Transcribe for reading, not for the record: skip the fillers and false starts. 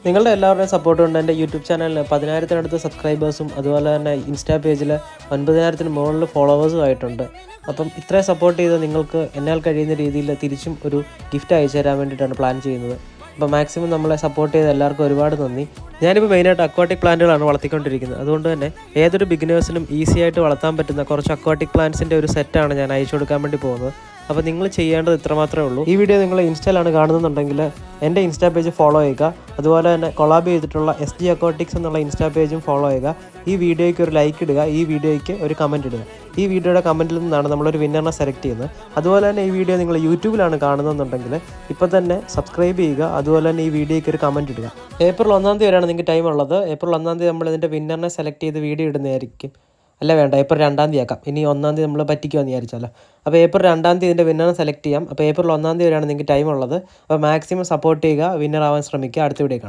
നിങ്ങളുടെ എല്ലാവരുടെയും സപ്പോർട്ട് കൊണ്ട് എൻ്റെ യൂട്യൂബ് ചാനലിൽ 10,000-ത്തിനടുത്ത് സബ്സ്ക്രൈബേഴ്സും അതുപോലെ തന്നെ ഇൻസ്റ്റാ പേജിൽ 9,000-ത്തിന് മുകളിൽ ഫോളോവേഴ്സും ആയിട്ടുണ്ട്. അപ്പം ഇത്രയും സപ്പോർട്ട് ചെയ്ത് നിങ്ങൾക്ക് എന്നാൽ കഴിയുന്ന രീതിയിൽ തിരിച്ചും ഒരു ഗിഫ്റ്റ് അയച്ചു തരാൻ വേണ്ടിയിട്ടാണ് പ്ലാൻ ചെയ്യുന്നത്. അപ്പോൾ മാക്സിമം നമ്മളെ സപ്പോർട്ട് ചെയ്ത എല്ലാവർക്കും ഒരുപാട് നന്ദി. ഞാനിപ്പോൾ മെയിനായിട്ട് അക്വാട്ടിക് പ്ലാന്റുകളാണ് വളർത്തിക്കൊണ്ടിരിക്കുന്നത്. അതുകൊണ്ട് തന്നെ ഏതൊരു ബിഗിനേഴ്സിനും ഈസി ആയിട്ട് വളർത്താൻ പറ്റുന്ന കുറച്ച് അക്വാട്ടിക് പ്ലാന്റ്സിൻ്റെ ഒരു സെറ്റാണ് ഞാൻ അയച്ചു കൊടുക്കാൻ വേണ്ടി പോകുന്നത്. അപ്പോൾ നിങ്ങൾ ചെയ്യേണ്ടത് ഇത്ര മാത്രമേ ഉള്ളൂ. ഈ വീഡിയോ നിങ്ങൾ ഇൻസ്റ്റയിലാണ് കാണുന്നുണ്ടെങ്കിൽ എൻ്റെ ഇൻസ്റ്റാ പേജ് ഫോളോ ചെയ്യുക. അതുപോലെ തന്നെ കൊളാബ് ചെയ്തിട്ടുള്ള SG അക്വാട്ടിക്സ് എന്നുള്ള ഇൻസ്റ്റാ പേജും ഫോളോ ചെയ്യുക. ഈ വീഡിയോയ്ക്ക് ഒരു ലൈക്ക് ഇടുക, ഈ വീഡിയോയ്ക്ക് ഒരു കമൻറ്റ് ഇടുക. ഈ വീഡിയോയുടെ കമൻറ്റിൽ നിന്നാണ് നമ്മളൊരു വിന്നറിനെ സെലക്ട് ചെയ്യുന്നത്. അതുപോലെ തന്നെ ഈ വീഡിയോ നിങ്ങൾ യൂട്യൂബിലാണ് കാണുന്നതെന്നുണ്ടെങ്കിൽ ഇപ്പോൾ തന്നെ സബ്സ്ക്രൈബ് ചെയ്യുക. അതുപോലെ തന്നെ ഈ വീഡിയോയ്ക്ക് ഒരു കമൻറ്റ് ഇടുക. ഏപ്രിൽ 1 വരെയാണ് നിങ്ങൾക്ക് ടൈം ഉള്ളത്. ഏപ്രിൽ 1 നമ്മൾ ഇതിൻ്റെ വിന്നറിനെ സെലക്ട് ചെയ്ത് വീഡിയോ ഇടുന്നതായിരിക്കും. അല്ല വേണ്ട, ഏപ്രിൽ 2 ആക്കാം. ഇനി 1 നമ്മൾ പറ്റിക്കുമെന്ന് വിചാരിച്ചാലോ. അപ്പോൾ ഏപ്രിൽ 2 ഇതിൻ്റെ വിന്നറിനെ സെലക്ട് ചെയ്യാം. അപ്പോൾ ഏപ്രിൽ 1 വരെയാണ് നിങ്ങൾക്ക് ടൈം ഉള്ളത്. അപ്പോൾ മാക്സിമം സപ്പോർട്ട് ചെയ്യുക, വിന്നർ ആവാൻ ശ്രമിക്കുക. അടുത്ത വീഡിയോ കാണാം.